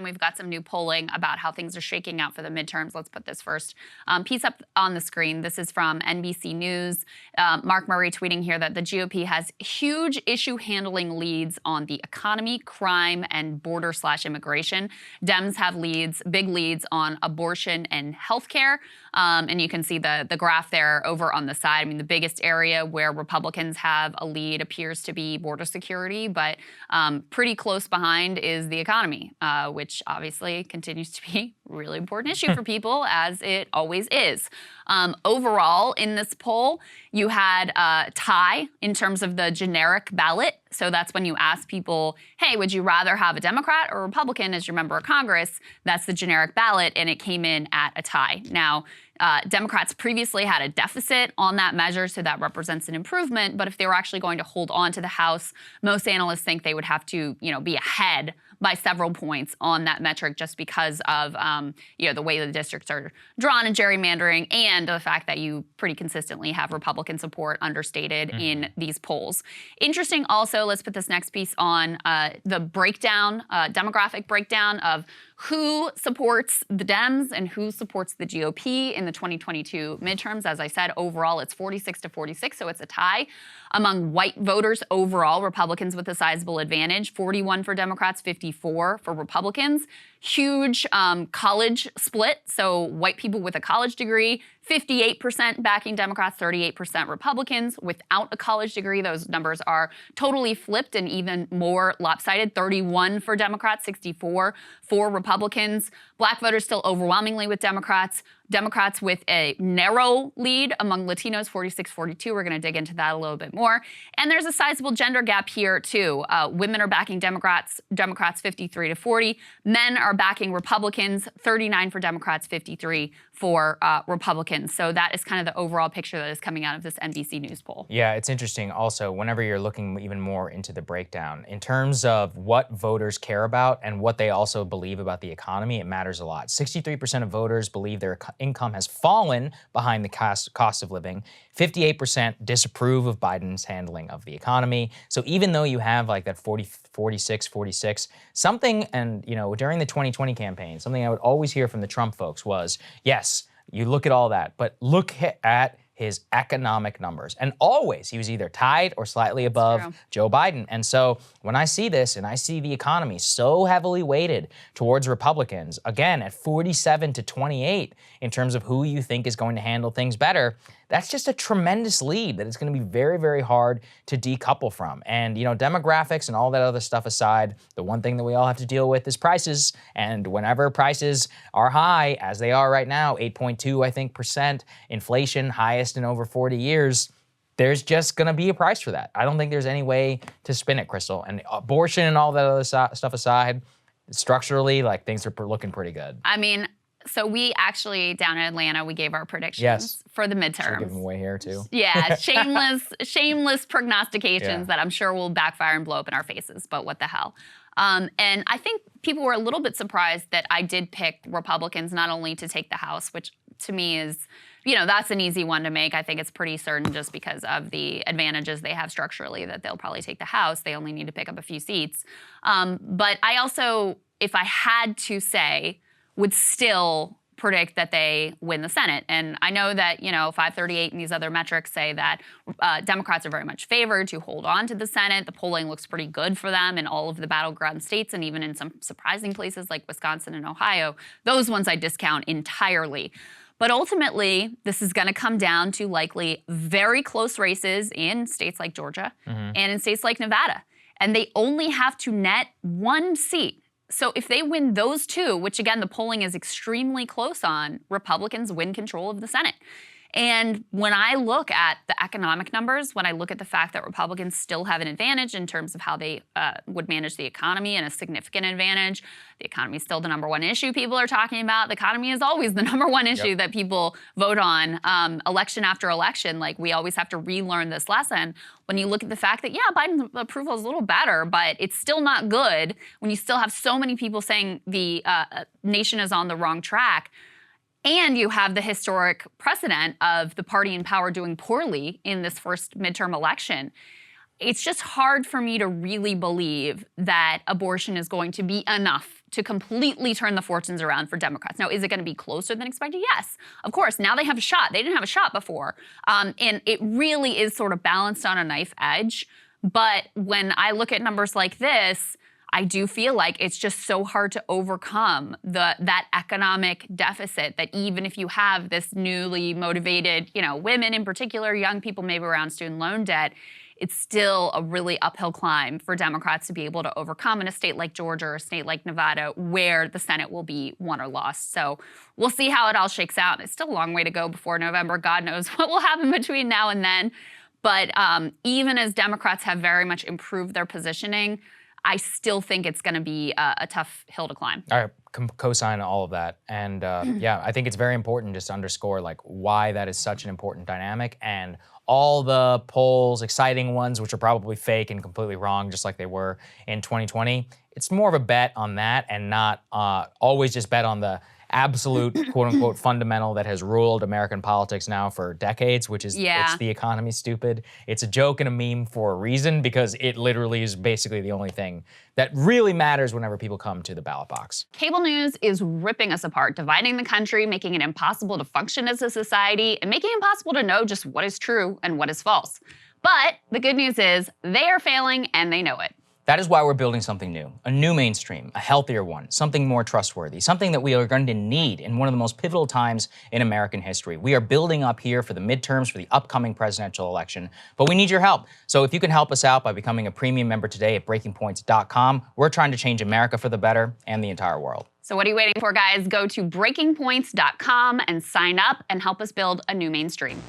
We've got some new polling about how things are shaking out for the midterms. Let's put this first piece up on the screen. This is from NBC News. Mark Murray tweeting here that the GOP has huge issue handling leads on the economy, crime, and border/immigration. Dems have big leads on abortion and healthcare. And you can see the graph there over on the side. I mean, the biggest area where Republicans have a lead appears to be border security, but pretty close behind is the economy, which obviously continues to be a really important issue for people, as it always is. Overall, in this poll, you had a tie in terms of the generic ballot. So that's when you ask people, hey, would you rather have a Democrat or Republican as your member of Congress? That's the generic ballot, and it came in at a tie. Now, Democrats previously had a deficit on that measure, so that represents an improvement. But if they were actually going to hold on to the House, most analysts think they would have to, be ahead by several points on that metric, just because of the way the districts are drawn in gerrymandering, and the fact that you pretty consistently have Republican support understated in these polls. Interesting also, let's put this next piece on the breakdown, demographic breakdown of who supports the Dems and who supports the GOP in the 2022 midterms. As I said, overall, it's 46-46, so it's a tie. Among white voters overall, Republicans with a sizable advantage, 41 for Democrats, 54 for Republicans. Huge college split, so white people with a college degree, 58% backing Democrats, 38% Republicans. Without a college degree, those numbers are totally flipped and even more lopsided. 31 for Democrats, 64 for Republicans. Black voters still overwhelmingly with Democrats. Democrats with a narrow lead among Latinos, 46-42. We're going to dig into that a little bit more. And there's a sizable gender gap here, too. Women are backing Democrats 53-40. Men are backing Republicans, 39 for Democrats, 53 for Republicans. So that is kind of the overall picture that is coming out of this NBC News poll. Yeah, it's interesting also, whenever you're looking even more into the breakdown, in terms of what voters care about and what they also believe about the economy, it matters a lot. 63% of voters believe their income has fallen behind the cost of living. 58% disapprove of Biden's handling of the economy. So even though you have like that 46, something, and during the 2020 campaign, something I would always hear from the Trump folks was, yes, you look at all that, but look at his economic numbers. And always he was either tied or slightly above Joe Biden. And so when I see this and I see the economy so heavily weighted towards Republicans, again at 47-28 in terms of who you think is going to handle things better, that's just a tremendous lead that it's going to be very, very hard to decouple from. And, demographics and all that other stuff aside, the one thing that we all have to deal with is prices. And whenever prices are high, as they are right now, 8.2, I think, percent, inflation highest in over 40 years, there's just going to be a price for that. I don't think there's any way to spin it, Krystal. And abortion and all that other stuff aside, structurally, things are looking pretty good. I mean, so we actually, down in Atlanta, we gave our predictions for the midterms. Should give them away here, too. Yeah, shameless prognostications that I'm sure will backfire and blow up in our faces, but what the hell. And I think people were a little bit surprised that I did pick Republicans not only to take the House, which to me is, that's an easy one to make. I think it's pretty certain just because of the advantages they have structurally that they'll probably take the House. They only need to pick up a few seats. But I also, if I had to say, would still predict that they win the Senate. And I know that, 538 and these other metrics say that Democrats are very much favored to hold on to the Senate. The polling looks pretty good for them in all of the battleground states and even in some surprising places like Wisconsin and Ohio. Those ones I discount entirely. But ultimately, this is going to come down to likely very close races in states like Georgia and in states like Nevada. And they only have to net one seat. So if they win those two, which again, the polling is extremely close on, Republicans win control of the Senate. And when I look at the economic numbers, when I look at the fact that Republicans still have an advantage in terms of how they would manage the economy, and a significant advantage, the economy is still the number one issue people are talking about. The economy is always the number one issue that people vote on election after election. We always have to relearn this lesson. When you look at the fact that, Biden's approval is a little better, but it's still not good, when you still have so many people saying the nation is on the wrong track, and you have the historic precedent of the party in power doing poorly in this first midterm election, it's just hard for me to really believe that abortion is going to be enough to completely turn the fortunes around for Democrats. Now, is it going to be closer than expected? Yes, of course. Now they have a shot. They didn't have a shot before. And it really is sort of balanced on a knife edge. But when I look at numbers like this, I do feel like it's just so hard to overcome that economic deficit that even if you have this newly motivated, women in particular, young people maybe around student loan debt, it's still a really uphill climb for Democrats to be able to overcome in a state like Georgia or a state like Nevada where the Senate will be won or lost. So we'll see how it all shakes out. It's still a long way to go before November. God knows what will happen between now and then. But even as Democrats have very much improved their positioning, I still think it's going to be a tough hill to climb. I co-sign all of that. And yeah, I think it's very important just to underscore why that is such an important dynamic. And all the polls, exciting ones, which are probably fake and completely wrong, just like they were in 2020, it's more of a bet on that and not always just bet on the absolute quote-unquote fundamental that has ruled American politics now for decades, which is it's the economy, stupid. It's a joke and a meme for a reason because it literally is basically the only thing that really matters whenever people come to the ballot box. Cable news is ripping us apart, dividing the country, making it impossible to function as a society, and making it impossible to know just what is true and what is false. But the good news is they are failing and they know it. That is why we're building something new, a new mainstream, a healthier one, something more trustworthy, something that we are going to need in one of the most pivotal times in American history. We are building up here for the midterms, for the upcoming presidential election, but we need your help. So if you can help us out by becoming a premium member today at breakingpoints.com, we're trying to change America for the better and the entire world. So what are you waiting for, guys? Go to breakingpoints.com and sign up and help us build a new mainstream.